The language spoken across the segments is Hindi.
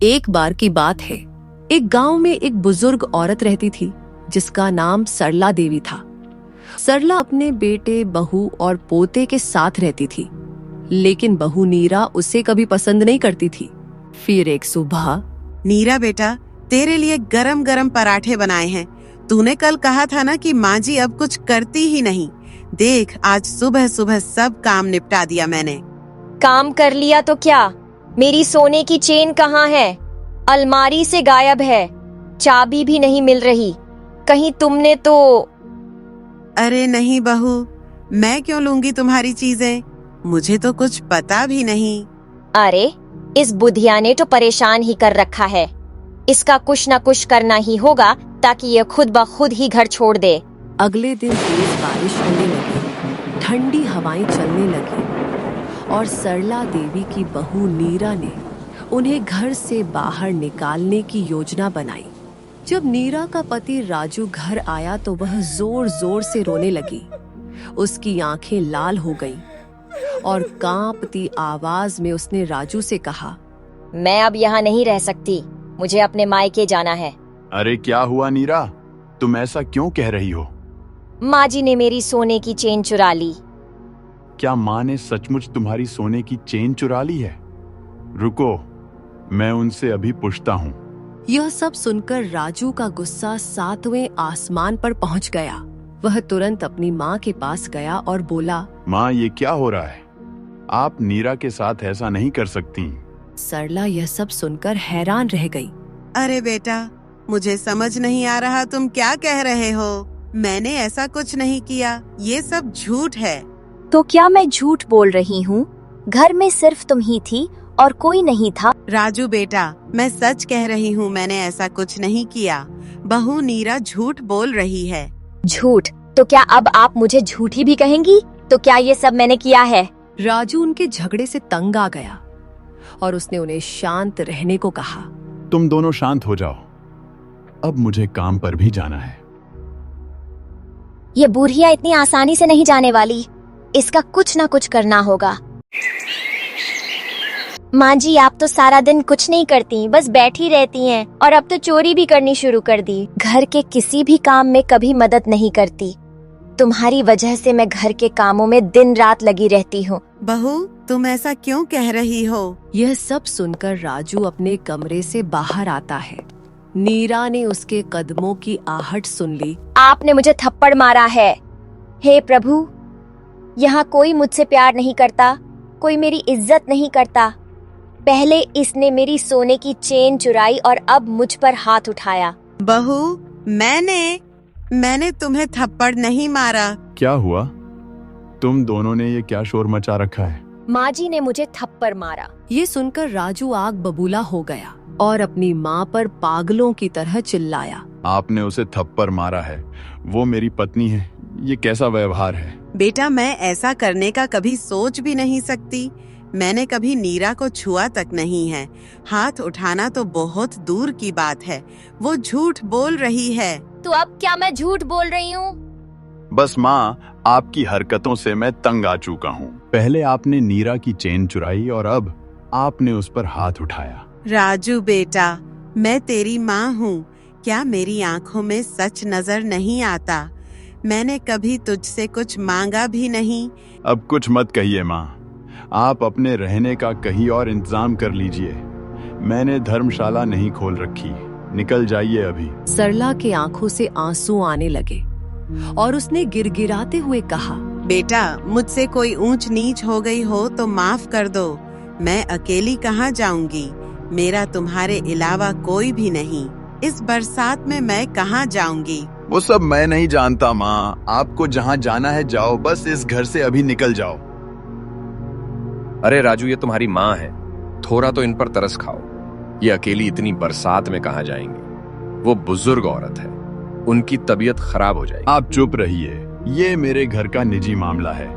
एक बार की बात है, एक गांव में एक बुजुर्ग औरत रहती थी जिसका नाम सरला देवी था। सरला अपने बेटे, बहू और पोते के साथ रहती थी, लेकिन बहू नीरा उसे कभी पसंद नहीं करती थी। फिर एक सुबह, नीरा बेटा, तेरे लिए गरम गरम पराठे बनाए हैं। तूने कल कहा था ना कि माँ जी अब कुछ करती ही नहीं। देख, आज सुबह सुबह सब काम निपटा दिया मैंने। काम कर लिया तो क्या? मेरी सोने की चेन कहाँ है? अलमारी से गायब है, चाबी भी नहीं मिल रही। कहीं तुमने तो... अरे नहीं बहू, मैं क्यों लूंगी तुम्हारी चीजें? मुझे तो कुछ पता भी नहीं। अरे, इस बुधिया ने तो परेशान ही कर रखा है। इसका कुछ न कुछ करना ही होगा ताकि ये खुद ब खुद ही घर छोड़ दे। अगले दिन तेज बारिश होने लगी, ठंडी हवाएं चलने लगी और सरला देवी की बहू नीरा ने उन्हें घर से बाहर निकालने की योजना बनाई। जब नीरा का पति राजू घर आया तो वह जोर जोर से रोने लगी। उसकी आंखें लाल हो गईं और कांपती आवाज में उसने राजू से कहा, मैं अब यहाँ नहीं रह सकती, मुझे अपने मायके जाना है। अरे क्या हुआ नीरा, तुम ऐसा क्यों कह रही हो? माँ जी ने मेरी सोने की चेन चुरा ली। क्या माँ ने सचमुच तुम्हारी सोने की चेन चुरा ली है? रुको, मैं उनसे अभी पूछता हूँ। यह सब सुनकर राजू का गुस्सा 7वें आसमान पर पहुंच गया। वह तुरंत अपनी माँ के पास गया और बोला, माँ, ये क्या हो रहा है? आप नीरा के साथ ऐसा नहीं कर सकती। सरला यह सब सुनकर हैरान रह गई। अरे बेटा, मुझे समझ नहीं आ रहा तुम क्या कह रहे हो। मैंने ऐसा कुछ नहीं किया, ये सब झूठ है। तो क्या मैं झूठ बोल रही हूँ? घर में सिर्फ तुम ही थी और कोई नहीं था। राजू बेटा, मैं सच कह रही हूँ, मैंने ऐसा कुछ नहीं किया। बहू नीरा झूठ बोल रही है। झूठ? तो क्या अब आप मुझे झूठी भी कहेंगी? तो क्या ये सब मैंने किया है? राजू उनके झगड़े से तंग आ गया और उसने उन्हें शांत रहने को कहा। तुम दोनों शांत हो जाओ, अब मुझे काम पर भी जाना है। ये बुढ़िया इतनी आसानी से नहीं जाने वाली, इसका कुछ ना कुछ करना होगा। माँ जी, आप तो सारा दिन कुछ नहीं करती, बस बैठी रहती हैं और अब तो चोरी भी करनी शुरू कर दी। घर के किसी भी काम में कभी मदद नहीं करती। तुम्हारी वजह से मैं घर के कामों में दिन रात लगी रहती हूँ। बहू, तुम ऐसा क्यों कह रही हो? यह सब सुनकर राजू अपने कमरे से बाहर आता है। नीरा ने उसके कदमों की आहट सुन ली। आपने मुझे थप्पड़ मारा है। हे प्रभु, यहाँ कोई मुझसे प्यार नहीं करता, कोई मेरी इज्जत नहीं करता। पहले इसने मेरी सोने की चेन चुराई और अब मुझ पर हाथ उठाया। बहू, मैंने तुम्हें थप्पड़ नहीं मारा। क्या हुआ? तुम दोनों ने ये क्या शोर मचा रखा है? माँ जी ने मुझे थप्पड़ मारा। ये सुनकर राजू आग बबूला हो गया और अपनी माँ पर पागलों की तरह चिल्लाया। आपने उसे थप्पड़ मारा है, वो मेरी पत्नी है, ये कैसा व्यवहार है? बेटा, मैं ऐसा करने का कभी सोच भी नहीं सकती। मैंने कभी नीरा को छुआ तक नहीं है। हाथ उठाना तो बहुत दूर की बात है। वो झूठ बोल रही है। तो अब क्या मैं झूठ बोल रही हूँ? बस माँ, आपकी हरकतों से मैं तंग आ चुका हूँ। पहले आपने नीरा की चेन चुराई और अब आपने उस पर हाथ उठाया। राजू बेटा, मैं तेरी माँ हूँ। क्या मेरी आँखों में सच नजर नहीं आता? मैंने कभी तुझसे कुछ मांगा भी नहीं। अब कुछ मत कहिए माँ, आप अपने रहने का कहीं और इंतजाम कर लीजिए। मैंने धर्मशाला नहीं खोल रखी, निकल जाइए अभी। सरला के आंखों से आंसू आने लगे और उसने गिड़गिड़ाते हुए कहा, बेटा, मुझसे कोई ऊंच नीच हो गई हो तो माफ कर दो। मैं अकेली कहाँ जाऊंगी? मेरा तुम्हारे अलावा कोई भी नहीं। इस बरसात में मैं कहाँ जाऊंगी? वो सब मैं नहीं जानता माँ, आपको जहाँ जाना है जाओ, बस इस घर से अभी निकल जाओ। अरे राजू, ये तुम्हारी माँ है, थोड़ा तो इन पर तरस खाओ। ये अकेली इतनी बरसात में कहाँ जाएंगे? वो बुजुर्ग औरत है, उनकी तबीयत खराब हो जाएगी। आप चुप रहिए, ये मेरे घर का निजी मामला है।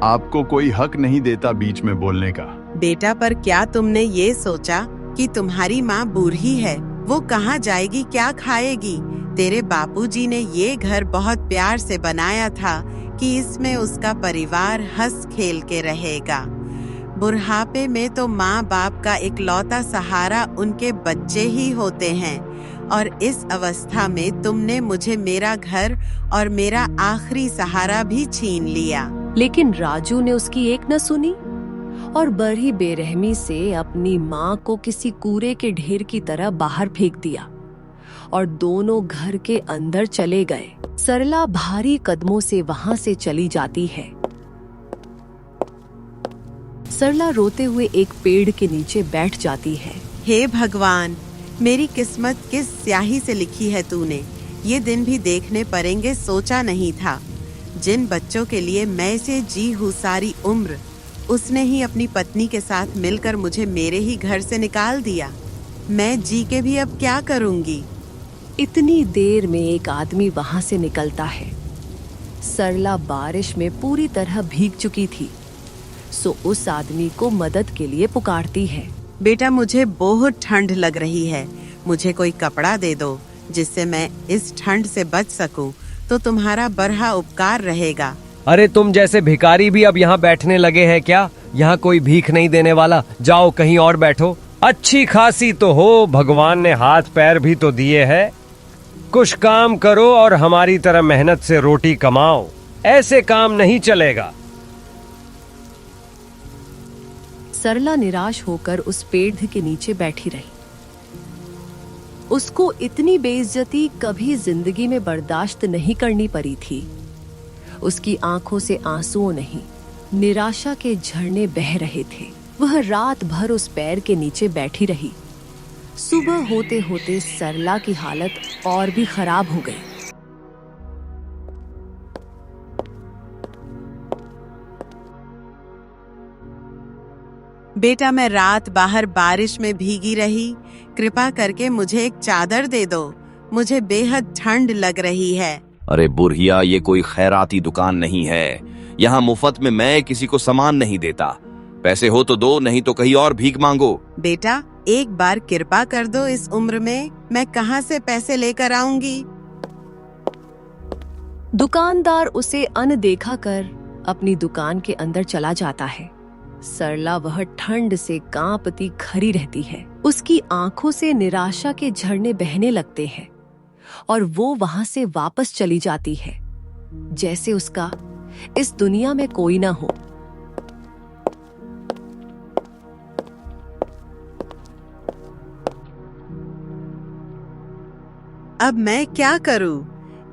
आपको कोई हक नहीं देता बीच में बोलने का। बेटा, पर क्या तुमने ये सोचा कि तुम्हारी माँ बूढ़ी है, वो कहाँ जाएगी, क्या खाएगी? तेरे बापूजी ने ये घर बहुत प्यार से बनाया था कि इसमें उसका परिवार हंस खेल के रहेगा। बुढ़ापे में तो माँ बाप का इकलौता सहारा उनके बच्चे ही होते हैं, और इस अवस्था में तुमने मुझे मेरा घर और मेरा आखिरी सहारा भी छीन लिया। लेकिन राजू ने उसकी एक न सुनी और बड़ी बेरहमी से अपनी माँ को किसी कूड़े के ढेर की तरह बाहर फेंक दिया और दोनों घर के अंदर चले गए। सरला भारी कदमों से वहां से चली जाती है। सरला रोते हुए एक पेड़ के नीचे बैठ जाती है। हे भगवान, मेरी किस्मत किस स्याही से लिखी है तूने। ये दिन भी देखने पड़ेंगे, सोचा नहीं था। जिन बच्चों के लिए मैं से जी हूँ सारी उम्र, उसने ही अपनी पत्नी के साथ मिलकर मुझे मेरे ही घर से निकाल दिया। मैं जी के भी अब क्या करूँगी। इतनी देर में एक आदमी वहां से निकलता है। सरला बारिश में पूरी तरह भीग चुकी थी, सो उस आदमी को मदद के लिए पुकारती है। बेटा, मुझे बहुत ठंड लग रही है, मुझे कोई कपड़ा दे दो जिससे मैं इस ठंड से बच सकूं, तो तुम्हारा बड़ा उपकार रहेगा। अरे तुम जैसे भिखारी भी अब यहाँ बैठने लगे हैं क्या? यहाँ कोई भीख नहीं देने वाला, जाओ कहीं और बैठो। अच्छी खासी तो हो, भगवान ने हाथ पैर भी तो दिए हैं। कुछ काम करो और हमारी तरह मेहनत से रोटी कमाओ, ऐसे काम नहीं चलेगा। सरला निराश होकर उस पेड़ के नीचे बैठी रही। उसको इतनी बेइज्जती कभी जिंदगी में बर्दाश्त नहीं करनी पड़ी थी। उसकी आंखों से आंसुओं नहीं, निराशा के झरने बह रहे थे। वह रात भर उस पेड़ के नीचे बैठी रही। सुबह होते होते सरला की हालत और भी खराब हो गई। बेटा, मैं रात बाहर बारिश में भीगी रही, कृपा करके मुझे एक चादर दे दो, मुझे बेहद ठंड लग रही है। अरे बुढ़िया, ये कोई खैराती दुकान नहीं है। यहाँ मुफ्त में मैं किसी को सामान नहीं देता। पैसे हो तो दो, नहीं तो कहीं और भीख मांगो। बेटा, एक बार कृपा कर दो, इस उम्र में मैं कहाँ से पैसे लेकर आऊंगी। दुकानदार उसे अनदेखा कर अपनी दुकान के अंदर चला जाता है। सरला वह ठंड से कांपती खड़ी रहती है। उसकी आंखों से निराशा के झरने बहने लगते हैं और वो वहां से वापस चली जाती है, जैसे उसका इस दुनिया में कोई ना हो। अब मैं क्या करूं?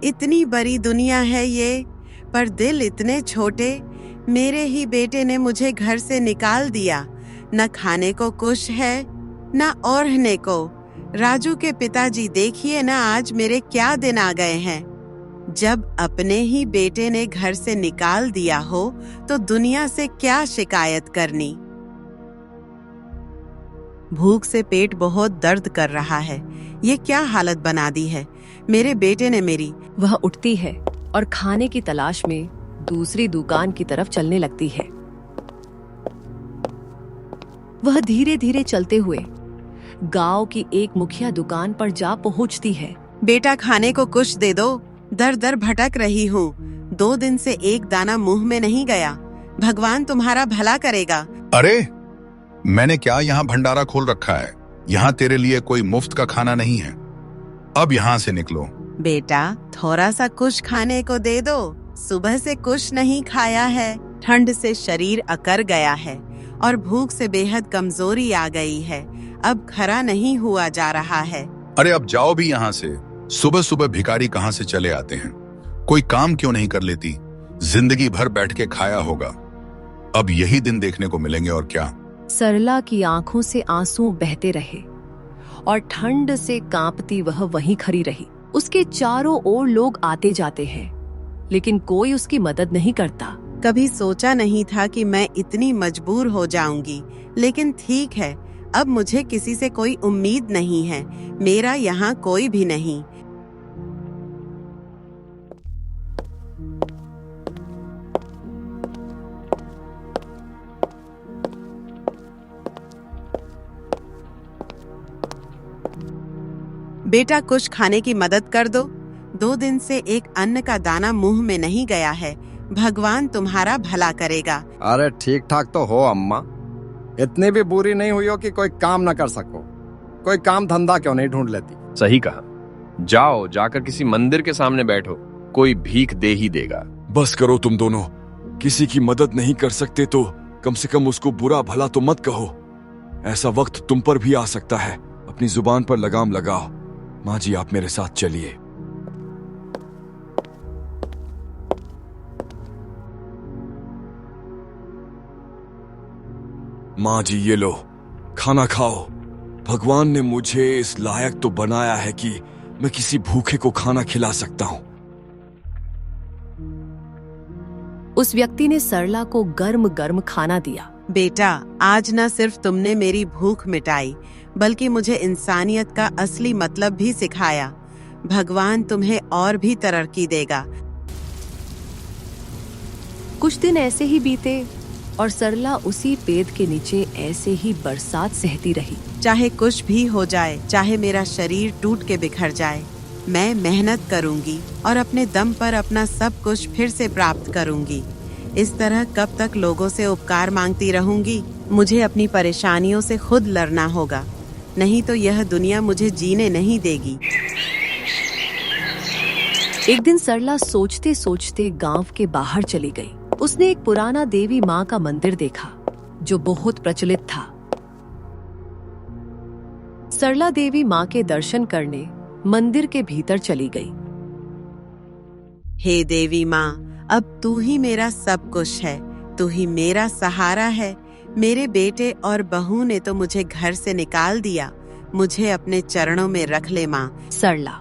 इतनी बड़ी दुनिया है ये, पर दिल इतने छोटे। मेरे ही बेटे ने मुझे घर से निकाल दिया। न खाने को कुछ है, न ओढ़ने को। राजू के पिताजी, देखिए ना आज मेरे क्या दिन आ गए हैं। जब अपने ही बेटे ने घर से निकाल दिया हो तो दुनिया से क्या शिकायत करनी। भूख से पेट बहुत दर्द कर रहा है। ये क्या हालत बना दी है मेरे बेटे ने मेरी। वह उठती है और खाने की तलाश में दूसरी दुकान की तरफ चलने लगती है। वह धीरे धीरे चलते हुए गांव की एक मुखिया दुकान पर जा पहुंचती है। बेटा, खाने को कुछ दे दो, दर दर भटक रही हूँ। 2 दिन से एक दाना मुंह में नहीं गया। भगवान तुम्हारा भला करेगा। अरे, मैंने क्या यहाँ भंडारा खोल रखा है? यहाँ तेरे लिए कोई मुफ्त का खाना नहीं है। अब यहाँ से निकलो। बेटा, थोड़ा सा कुछ खाने को दे दो। सुबह से कुछ नहीं खाया है। ठंड से शरीर अकर गया है और भूख से बेहद कमजोरी आ गई है। अब खरा नहीं हुआ जा रहा है। अरे अब जाओ भी यहाँ से। सुबह सुबह भिखारी कहाँ से चले आते हैं? कोई काम क्यों नहीं कर लेती? जिंदगी भर बैठ के खाया होगा, अब यही दिन देखने को मिलेंगे और क्या। सरला की आंखों से आंसू बहते रहे और ठंड से कांपती वह वहीं खड़ी रही। उसके चारों ओर लोग आते जाते हैं, लेकिन कोई उसकी मदद नहीं करता। कभी सोचा नहीं था कि मैं इतनी मजबूर हो जाऊंगी, लेकिन ठीक है, अब मुझे किसी से कोई उम्मीद नहीं है। मेरा यहाँ कोई भी नहीं। बेटा, कुछ खाने की मदद कर दो। 2 दिन से एक अन्न का दाना मुंह में नहीं गया है। भगवान तुम्हारा भला करेगा। अरे ठीक ठाक तो हो अम्मा, इतनी भी बुरी नहीं हुई हो कि कोई काम ना कर सको। कोई काम धंधा क्यों नहीं ढूंढ लेती? सही कहा। जाओ, जाकर किसी मंदिर के सामने बैठो, कोई भीख दे ही देगा। बस करो तुम दोनों, किसी की मदद नहीं कर सकते तो कम से कम उसको बुरा भला तो मत कहो। ऐसा वक्त तुम पर भी आ सकता है, अपनी जुबान पर लगाम लगाओ। माँ जी, आप मेरे साथ चलिए। माँ जी, ये लो, खाना खाओ। भगवान ने मुझे इस लायक तो बनाया है कि मैं किसी भूखे को खाना खिला सकता हूँ। उस व्यक्ति ने सरला को गर्म गर्म खाना दिया। बेटा, आज न सिर्फ तुमने मेरी भूख मिटाई, बल्कि मुझे इंसानियत का असली मतलब भी सिखाया। भगवान तुम्हें और भी तरक्की देगा। कुछ दिन ऐसे ही बीते और सरला उसी पेड़ के नीचे ऐसे ही बरसात सहती रही। चाहे कुछ भी हो जाए, चाहे मेरा शरीर टूट के बिखर जाए, मैं मेहनत करूंगी और अपने दम पर अपना सब कुछ फिर से प्राप्त करूंगी। इस तरह कब तक लोगों से उपकार मांगती रहूंगी? मुझे अपनी परेशानियों से खुद लड़ना होगा, नहीं तो यह दुनिया मुझे जीने नहीं देगी। एक दिन सरला सोचते सोचते गांव के बाहर चली गई। उसने एक पुराना देवी माँ का मंदिर देखा जो बहुत प्रचलित था। सरला देवी माँ के दर्शन करने मंदिर के भीतर चली गई। हे देवी माँ, अब तू ही मेरा सब कुछ है, तू ही मेरा सहारा है। मेरे बेटे और बहू ने तो मुझे घर से निकाल दिया, मुझे अपने चरणों में रख ले माँ। सरला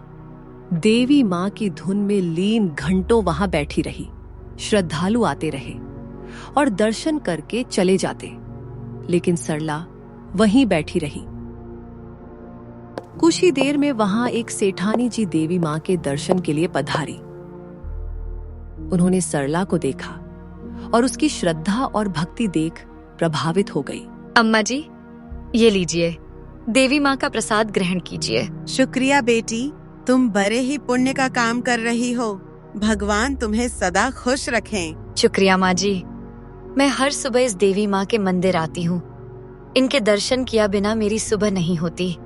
देवी माँ की धुन में लीन घंटों वहां बैठी रही। श्रद्धालु आते रहे और दर्शन करके चले जाते, लेकिन सरला वहीं बैठी रही। कुछ ही देर में वहां एक सेठानी जी देवी माँ के दर्शन के लिए पधारी। उन्होंने सरला को देखा और उसकी श्रद्धा और भक्ति देख प्रभावित हो गई। अम्मा जी, ये लीजिए, देवी माँ का प्रसाद ग्रहण कीजिए। शुक्रिया बेटी, तुम बड़े ही पुण्य का काम कर रही हो। भगवान तुम्हें सदा खुश रखें। शुक्रिया माँ जी। मैं हर सुबह इस देवी माँ के मंदिर आती हूँ। इनके दर्शन किया बिना मेरी सुबह नहीं होती।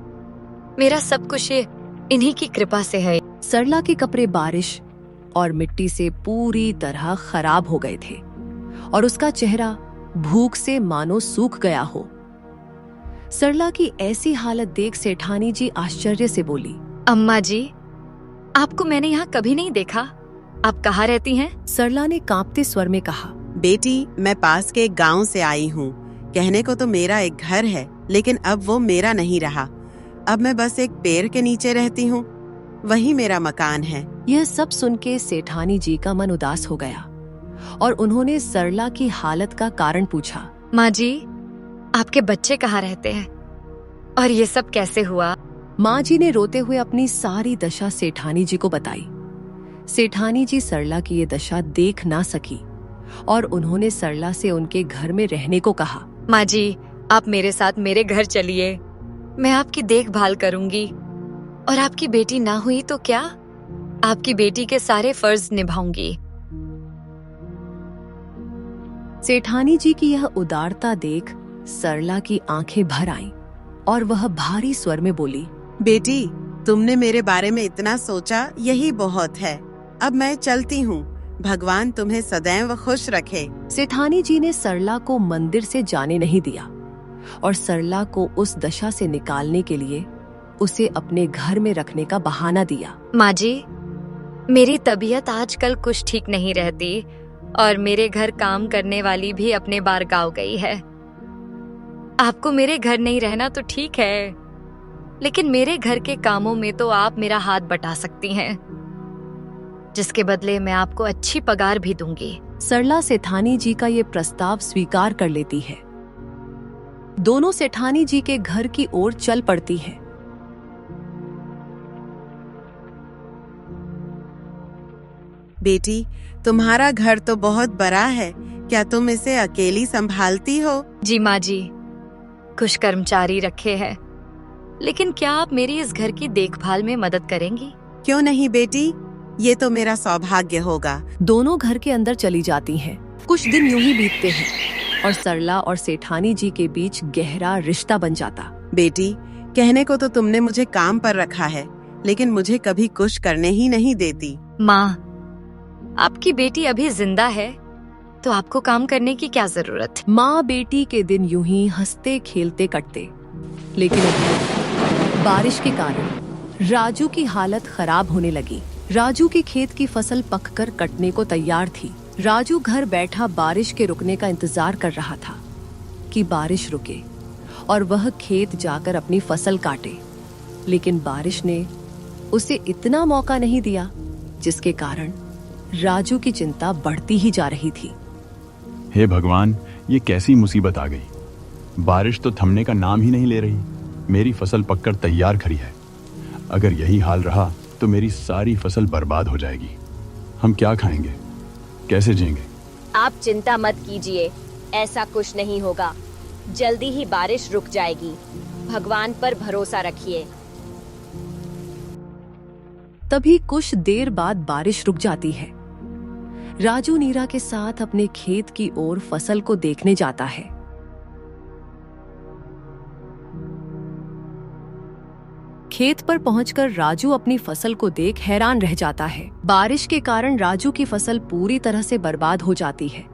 मेरा सब कुछ इन्हीं की कृपा से है। सरला के कपड़े बारिश और मिट्टी से पूरी तरह खराब हो गए थे और उसका चेहरा भूख से मानो सूख गया हो। सरला की ऐसी हालत देख सेठानी जी आश्चर्य से बोली, अम्मा जी, आपको मैंने यहाँ कभी नहीं देखा। आप कहाँ रहती हैं? सरला ने कांपते स्वर में कहा, बेटी, मैं पास के एक गांव से आई हूँ। कहने को तो मेरा एक घर है, लेकिन अब वो मेरा नहीं रहा। अब मैं बस एक पेड़ के नीचे रहती हूँ, वही मेरा मकान है। यह सब सुन के सेठानी जी का मन उदास हो गया और उन्होंने सरला की हालत का कारण पूछा। माँ जी, आपके बच्चे कहाँ रहते हैं और ये सब कैसे हुआ? माँ जी ने रोते हुए अपनी सारी दशा सेठानी जी को बताई। सेठानी जी सरला की ये दशा देख ना सकी और उन्होंने सरला से उनके घर में रहने को कहा। माँ जी, आप मेरे साथ मेरे घर चलिए, मैं आपकी देखभाल करूंगी। और आपकी बेटी ना हुई तो क्या, आपकी बेटी के सारे फर्ज निभाऊंगी। सेठानी जी की यह उदारता देख सरला की आंखें भर आईं और वह भारी स्वर में बोली, बेटी, तुमने मेरे बारे में इतना सोचा, यही बहुत है। अब मैं चलती हूँ। भगवान तुम्हें सदैव खुश रखे। सेठानी जी ने सरला को मंदिर से जाने नहीं दिया और सरला को उस दशा से निकालने के लिए उसे अपने घर में रखने का बहाना दिया। माँ जी, मेरी तबीयत आजकल कुछ ठीक नहीं रहती और मेरे घर काम करने वाली भी अपने बार गाँव गई है। आपको मेरे घर नहीं रहना तो ठीक है, लेकिन मेरे घर के कामों में तो आप मेरा हाथ बटा सकती हैं, जिसके बदले मैं आपको अच्छी पगार भी दूंगी। सरला सेठानी जी का ये प्रस्ताव स्वीकार कर लेती है। दोनों सेठानी जी के घर की ओर चल पड़ती हैं। बेटी, तुम्हारा घर तो बहुत बड़ा है, क्या तुम इसे अकेली संभालती हो? जी माँ जी, कुछ कर्मचारी रखे हैं, लेकिन क्या आप मेरी इस घर की देखभाल में मदद करेंगी? क्यों नहीं बेटी, ये तो मेरा सौभाग्य होगा। दोनों घर के अंदर चली जाती हैं। कुछ दिन यूं ही बीतते हैं। और सरला और सेठानी जी के बीच गहरा रिश्ता बन जाता। बेटी, कहने को तो तुमने मुझे काम पर रखा है, लेकिन मुझे कभी कुछ करने ही नहीं देती। माँ, आपकी बेटी अभी जिंदा है तो आपको काम करने की क्या जरूरत है? माँ बेटी के दिन यूं ही हंसते खेलते कटते, लेकिन अभी बारिश के कारण राजू की हालत खराब होने लगी। राजू की खेत की फसल पककर कटने को तैयार थी। राजू घर बैठा बारिश के रुकने का इंतजार कर रहा था कि बारिश रुके और वह खेत जाकर अपनी फसल काटे, लेकिन बारिश ने उसे इतना मौका नहीं दिया, जिसके कारण राजू की चिंता बढ़ती ही जा रही थी। हे भगवान, ये कैसी मुसीबत आ गई। बारिश तो थमने का नाम ही नहीं ले रही। मेरी फसल पककर तैयार खड़ी है। अगर यही हाल रहा तो मेरी सारी फसल बर्बाद हो जाएगी। हम क्या खाएंगे, कैसे जिएंगे? आप चिंता मत कीजिए, ऐसा कुछ नहीं होगा। जल्दी ही बारिश रुक जाएगी। भगवान पर भरोसा रखिए। तभी कुछ देर बाद बारिश रुक जाती है। राजू नीरा के साथ अपने खेत की ओर फसल को देखने जाता है। खेत पर पहुंचकर राजू अपनी फसल को देख हैरान रह जाता है। बारिश के कारण राजू की फसल पूरी तरह से बर्बाद हो जाती है,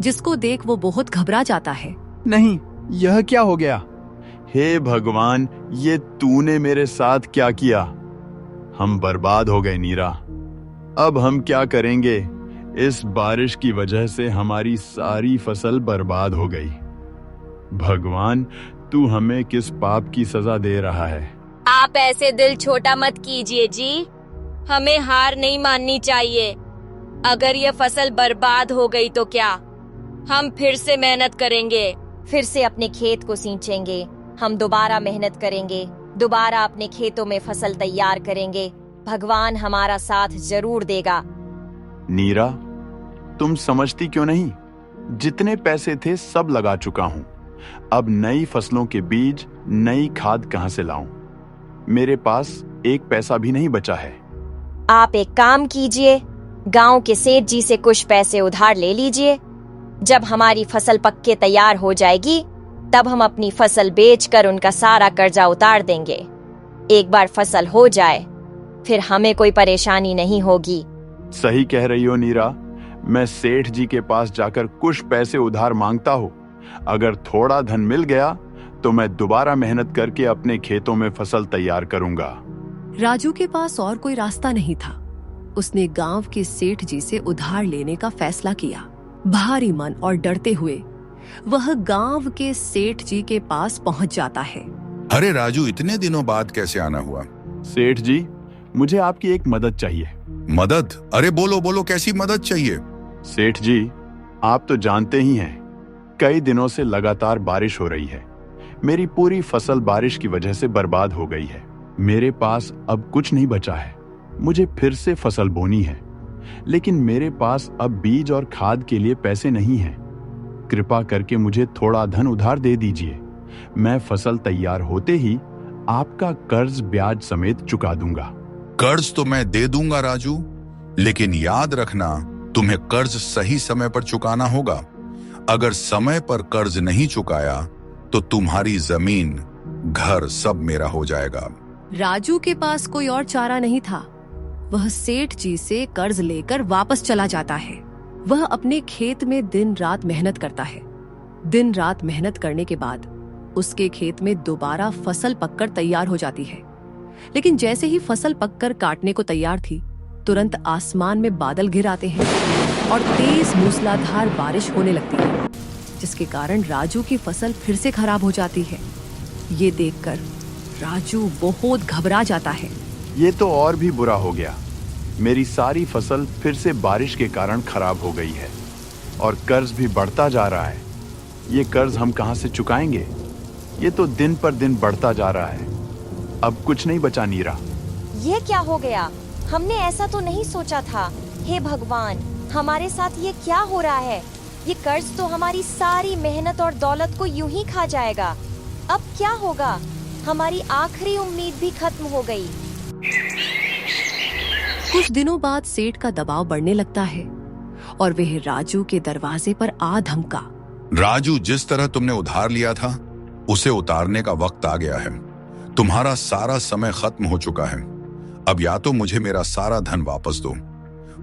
जिसको देख वो बहुत घबरा जाता है। नहीं, यह क्या हो गया? हे भगवान, ये तूने मेरे साथ क्या किया? हम बर्बाद हो गए नीरा। अब हम क्या करेंगे? इस बारिश की वजह से हमारी सारी फसल बर्बाद हो गई। भगवान, तू हमें किस पाप की सजा दे रहा है? आप ऐसे दिल छोटा मत कीजिए जी। हमें हार नहीं माननी चाहिए। अगर ये फसल बर्बाद हो गई तो क्या, हम फिर से मेहनत करेंगे, फिर से अपने खेत को सींचेंगे। हम दोबारा मेहनत करेंगे, दोबारा अपने खेतों में फसल तैयार करेंगे। भगवान हमारा साथ जरूर देगा। नीरा, तुम समझती क्यों नहीं? जितने पैसे थे सब लगा चुका हूं। अब नई फसलों के बीज, नई खाद कहां से लाऊं? मेरे पास एक पैसा भी नहीं बचा है। आप एक काम कीजिए, गांव के सेठ जी से कुछ पैसे उधार ले लीजिए। जब हमारी फसल पक के तैयार हो जाएगी, तब हम अपनी फसल बेचकर उनका सारा कर्जा उतार देंगे। एक बार फसल हो जाए, फिर हमें कोई परेशानी नहीं होगी। सही कह रही हो नीरा। मैं सेठ जी के पास जाकर कुछ पैसे उधार मांगता हूँ। अगर थोड़ा धन मिल गया तो मैं दोबारा मेहनत करके अपने खेतों में फसल तैयार करूंगा। राजू के पास और कोई रास्ता नहीं था। उसने गांव के सेठ जी से उधार लेने का फैसला किया। भारी मन और डरते हुए वह गांव के सेठ जी के पास पहुंच जाता है। अरे राजू, इतने दिनों बाद कैसे आना हुआ? सेठ जी, मुझे आपकी एक मदद चाहिए। मदद? अरे बोलो बोलो, कैसी मदद चाहिए? सेठ जी, आप तो जानते ही हैं, कई दिनों से लगातार बारिश हो रही है। मेरी पूरी फसल बारिश की वजह से बर्बाद हो गई है। मेरे पास अब कुछ नहीं बचा है। मुझे फिर से फसल बोनी है, लेकिन मेरे पास अब बीज और खाद के लिए पैसे नहीं हैं। कृपा करके मुझे थोड़ा धन उधार दे दीजिए। मैं फसल तैयार होते ही आपका कर्ज ब्याज समेत चुका दूंगा। कर्ज तो मैं दे दूंगा राजू, लेकिन याद रखना, तुम्हें कर्ज सही समय पर चुकाना होगा। अगर समय पर कर्ज नहीं चुकाया तो तुम्हारी जमीन, घर सब मेरा हो जाएगा। राजू के पास कोई और चारा नहीं था। वह सेठ जी से कर्ज लेकर वापस चला जाता है। वह अपने खेत में दिन रात मेहनत करता है। दिन रात मेहनत करने के बाद उसके खेत में दोबारा फसल पककर तैयार हो जाती है। लेकिन जैसे ही फसल पककर काटने को तैयार थी, तुरंत आसमान में बादल घिर आते हैं और तेज मूसलाधार बारिश होने लगती है, जिसके कारण राजू की फसल फिर से खराब हो जाती है। ये देखकर राजू बहुत घबरा जाता है। ये तो और भी बुरा हो गया। मेरी सारी फसल फिर से बारिश के कारण खराब हो गई है और कर्ज भी बढ़ता जा रहा है। ये कर्ज हम कहां से चुकाएंगे? ये तो दिन पर दिन बढ़ता जा रहा है। अब कुछ नहीं बचा नीरा। ये क्या हो गया? हमने ऐसा तो नहीं सोचा था। हे भगवान, हमारे साथ ये क्या हो रहा है? ये कर्ज तो हमारी सारी मेहनत और दौलत को यूं ही खा जाएगा। अब क्या होगा? हमारी आखिरी उम्मीद भी खत्म हो गई। कुछ दिनों बाद सेठ का दबाव बढ़ने लगता है और वह राजू के दरवाजे पर आ धमका। राजू, जिस तरह तुमने उधार लिया था उसे उतारने का वक्त आ गया है। तुम्हारा सारा समय खत्म हो चुका है। अब या तो मुझे मेरा सारा धन वापस दो,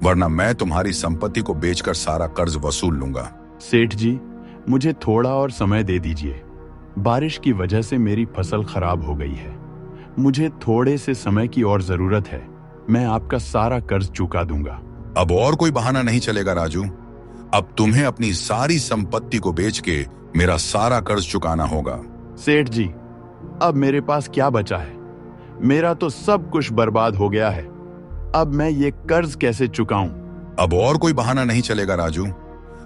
वरना मैं तुम्हारी संपत्ति को बेचकर सारा कर्ज वसूल लूंगा। सेठ जी, मुझे थोड़ा और समय दे दीजिए। बारिश की वजह से मेरी फसल खराब हो गई है। मुझे थोड़े से समय की और जरूरत है। मैं आपका सारा कर्ज चुका दूंगा। अब और कोई बहाना नहीं चलेगा राजू। अब तुम्हें अपनी सारी संपत्ति को बेच के मेरा सारा कर्ज चुकाना होगा। सेठ जी, अब मेरे पास क्या बचा है? मेरा तो सब कुछ बर्बाद हो गया है। अब मैं ये कर्ज कैसे चुकाऊं? अब और कोई बहाना नहीं चलेगा राजू।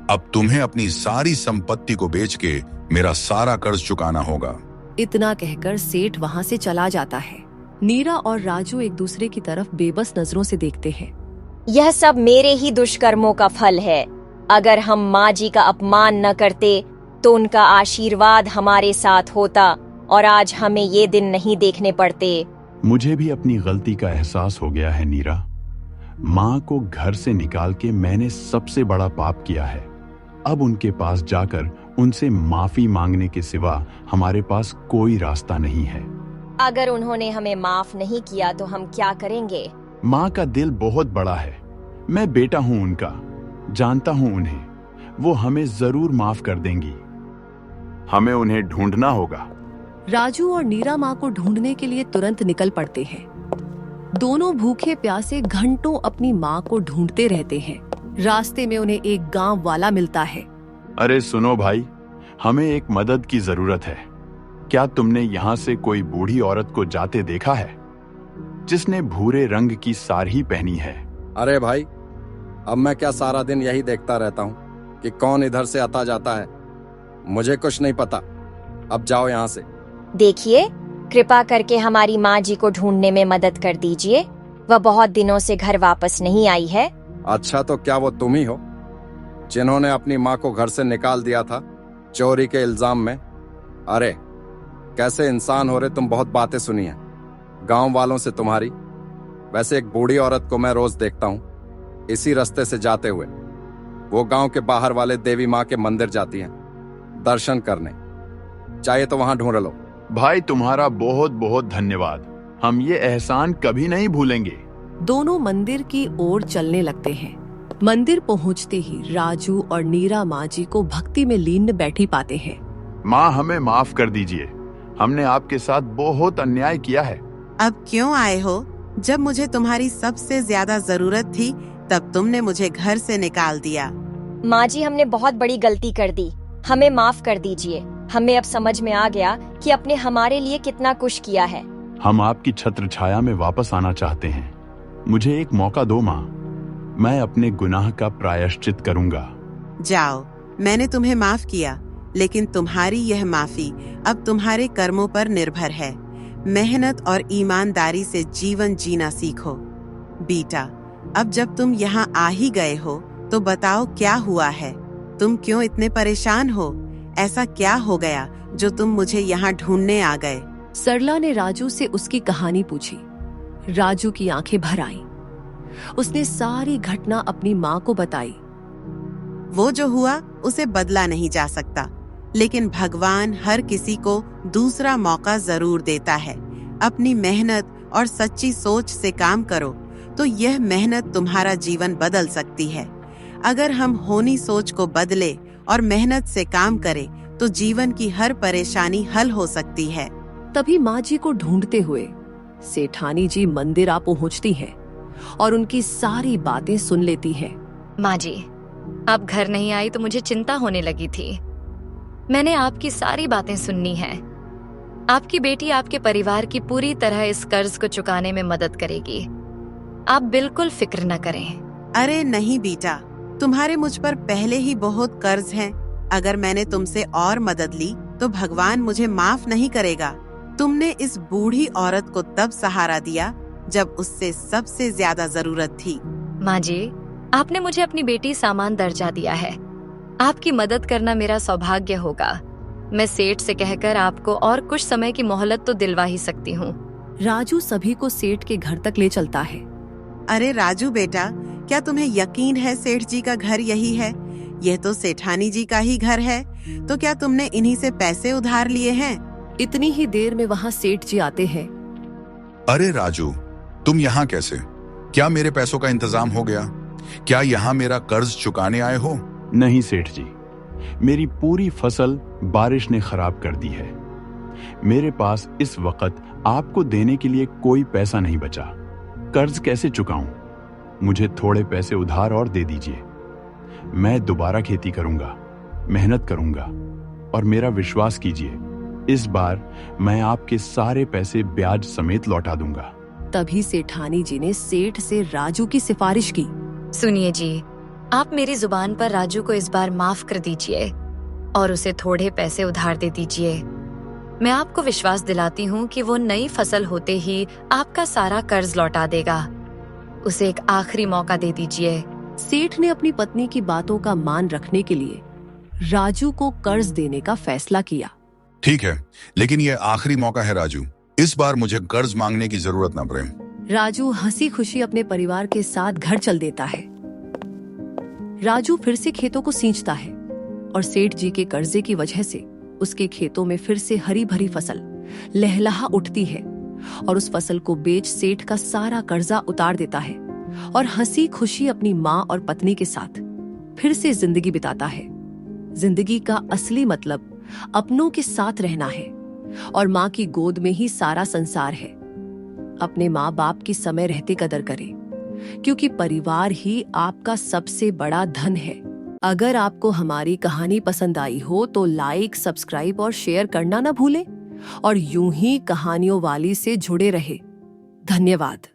अब तुम्हें अपनी सारी संपत्ति को बेच के मेरा सारा कर्ज चुकाना होगा। इतना कहकर सेठ वहां से चला जाता है। नीरा और राजू एक दूसरे की तरफ बेबस नजरों से देखते हैं। यह सब मेरे ही दुष्कर्मों का फल है। अगर हम माँ जी का अपमान न करते तो उनका आशीर्वाद हमारे साथ होता और आज हमें ये दिन नहीं देखने पड़ते। मुझे भी अपनी गलती का एहसास हो गया है नीरा। माँ को घर से निकाल के मैंने सबसे बड़ा पाप किया है। अब उनके पास जाकर उनसे माफी मांगने के सिवा हमारे पास कोई रास्ता नहीं है। अगर उन्होंने हमें माफ नहीं किया तो हम क्या करेंगे? माँ का दिल बहुत बड़ा है। मैं बेटा हूँ उनका, जानता हूँ उन्हें। वो हमें जरूर माफ कर देंगी। हमें उन्हें ढूंढना होगा। राजू और नीरा माँ को ढूंढने के लिए तुरंत निकल पड़ते हैं। दोनों भूखे प्यासे घंटों अपनी माँ को ढूंढते रहते हैं। रास्ते में उन्हें एक गांव वाला मिलता है। अरे सुनो भाई, हमें एक मदद की जरूरत है। क्या तुमने यहाँ से कोई बूढ़ी औरत को जाते देखा है, जिसने भूरे रंग की साड़ी पहनी है? अरे भाई, अब मैं क्या सारा दिन यही देखता रहता हूँ कि कौन इधर से आता जाता है? मुझे कुछ नहीं पता। अब जाओ यहाँ से। देखिए, कृपा करके हमारी माँ जी को ढूंढने में मदद कर दीजिए। वह बहुत दिनों से घर वापस नहीं आई है। अच्छा, तो क्या वो तुम ही हो जिन्होंने अपनी माँ को घर से निकाल दिया था चोरी के इल्जाम में? अरे कैसे इंसान हो रहे तुम। बहुत बातें सुनी हैं गांव वालों से तुम्हारी। वैसे एक बूढ़ी औरत को मैं रोज देखता हूँ इसी रास्ते से जाते हुए। वो गांव के बाहर वाले देवी माँ के मंदिर जाती हैं दर्शन करने। चाहिए तो वहां ढूंढ लो। भाई, तुम्हारा बहुत बहुत धन्यवाद। हम ये एहसान कभी नहीं भूलेंगे। दोनों मंदिर की ओर चलने लगते हैं। मंदिर पहुंचते ही राजू और नीरा माँ जी को भक्ति में लीन बैठी पाते हैं। माँ, हमें माफ कर दीजिए। हमने आपके साथ बहुत अन्याय किया है। अब क्यों आए हो? जब मुझे तुम्हारी सबसे ज्यादा जरूरत थी तब तुमने मुझे घर से निकाल दिया। माँ जी, हमने बहुत बड़ी गलती कर दी। हमें माफ कर दीजिए। हमें अब समझ में आ गया कि आपने हमारे लिए कितना कुछ किया है। हम आपकी छत्र छाया में वापस आना चाहते हैं। मुझे एक मौका दो माँ। मैं अपने गुनाह का प्रायश्चित करूंगा। जाओ, मैंने तुम्हें माफ किया, लेकिन तुम्हारी यह माफी अब तुम्हारे कर्मों पर निर्भर है। मेहनत और ईमानदारी से जीवन जीना सीखो। बेटा, अब जब तुम यहाँ आ ही गए हो तो बताओ क्या हुआ है? तुम क्यों इतने परेशान हो? ऐसा क्या हो गया जो तुम मुझे यहाँ ढूंढने आ गए? सरला ने राजू से उसकी कहानी पूछी। राजू की आंखें भर आईं। उसने सारी घटना अपनी माँ को बताई। वो जो हुआ उसे बदला नहीं जा सकता, लेकिन भगवान हर किसी को दूसरा मौका जरूर देता है। अपनी मेहनत और सच्ची सोच से काम करो तो यह मेहनत तुम्हारा जीवन बदल सकती है। अगर हम होनी सोच को बदले और मेहनत से काम करें तो जीवन की हर परेशानी हल हो सकती है। तभी माँ जी को ढूंढते हुए सेठानी जी मंदिर आ पहुँचती हैं और उनकी सारी बातें सुन लेती हैं। माँ जी, आप घर नहीं आई तो मुझे चिंता होने लगी थी। मैंने आपकी सारी बातें सुननी है। आपकी बेटी आपके परिवार की पूरी तरह इस कर्ज को चुकाने में मदद करेगी। आप बिल्कुल फिक्र न करें। अरे नहीं बेटा, तुम्हारे मुझ पर पहले ही बहुत कर्ज हैं। अगर मैंने तुमसे और मदद ली तो भगवान मुझे माफ नहीं करेगा। तुमने इस बूढ़ी औरत को तब सहारा दिया जब उससे सबसे ज्यादा जरूरत थी। माँ जी, आपने मुझे अपनी बेटी सामान दर्जा दिया है। आपकी मदद करना मेरा सौभाग्य होगा। मैं सेठ से कहकर आपको और कुछ समय की मोहलत तो दिलवा ही सकती हूँ। राजू सभी को सेठ के घर तक ले चलता है। अरे राजू बेटा, क्या तुम्हें यकीन है सेठ जी का घर यही है? यह तो सेठानी जी का ही घर है। तो क्या तुमने इन्हीं से पैसे उधार लिए हैं? इतनी ही देर में वहाँ सेठ जी आते हैं। अरे राजू, तुम यहाँ कैसे? क्या मेरे पैसों का इंतजाम हो गया? क्या यहाँ मेरा कर्ज चुकाने आए हो? नहीं सेठ जी, मेरी पूरी फसल बारिश ने खराब कर दी है। मेरे पास इस वक्त आपको देने के लिए कोई पैसा नहीं बचा। कर्ज कैसे चुकाऊं? मुझे थोड़े पैसे उधार और दे दीजिए। मैं दोबारा खेती करूंगा, मेहनत करूंगा, और मेरा विश्वास कीजिए, इस बार मैं आपके सारे पैसे ब्याज समेत लौटा दूंगा। तभी सेठानी जी ने सेठ से राजू की सिफारिश की। सुनिए जी, आप मेरी जुबान पर राजू को इस बार माफ कर दीजिए और उसे थोड़े पैसे उधार दे दीजिए। मैं आपको विश्वास दिलाती हूँ कि वो नई फसल होते ही आपका सारा कर्ज लौटा देगा। उसे एक आखिरी मौका दे दीजिए। सेठ ने अपनी पत्नी की बातों का मान रखने के लिए राजू को कर्ज देने का फैसला किया। ठीक है, लेकिन ये आखिरी मौका है राजू। इस बार मुझे कर्ज मांगने की जरूरत न पड़े। राजू हंसी खुशी अपने परिवार के साथ घर चल देता है। राजू फिर से खेतों को सींचता है और सेठ जी के कर्जे की वजह से उसके खेतों में फिर से हरी भरी फसल लहलहा उठती है और उस फसल को बेच सेठ का सारा कर्जा उतार देता है और हंसी खुशी अपनी माँ और पत्नी के साथ फिर से जिंदगी बिताता है। जिंदगी का असली मतलब अपनों के साथ रहना है और माँ की गोद में ही सारा संसार है। अपने माँ बाप की समय रहते कदर करें, क्योंकि परिवार ही आपका सबसे बड़ा धन है। अगर आपको हमारी कहानी पसंद आई हो तो लाइक, सब्सक्राइब और शेयर करना ना भूलें और यूं ही कहानियों वाली से जुड़े रहे। धन्यवाद।